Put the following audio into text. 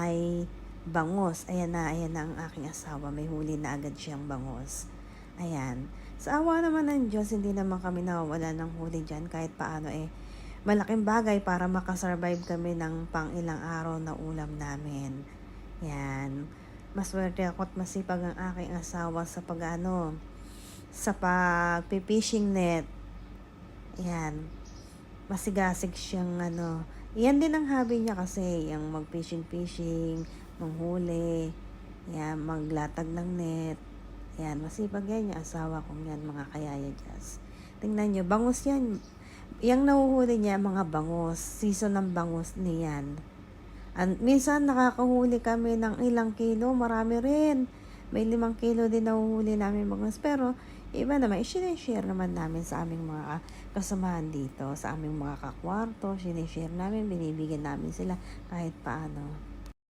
ay bangus. Ayan na ang aking asawa. May huli na agad siyang bangus. Ayan. Sa awa naman ng Diyos, hindi naman kami nawawala ng huli dyan. Kahit paano malaking bagay para makasurvive kami ng pang ilang araw na ulam namin. Yan. Maswerte ako at masipag ang aking asawa sa sa pag-fishing net. Yan. Masigasig siyang yan din ang hobby niya kasi, yung mag-fishing, manghuli, yan, maglatag ng net. Yan, masipag yan yung asawa kong yan, mga kayaya Diyas. Tingnan nyo, bangus yan. Yung nahuhuli niya, mga bangus. Season ng bangus niyan. Minsan nakakahuli kami ng ilang kilo, marami rin. May 5 kilo din nahuhuli namin bangus. Pero iba naman, sinishare naman namin sa aming mga kasamahan dito, sa aming mga kakwarto. Sinishare namin, binibigyan namin sila kahit paano.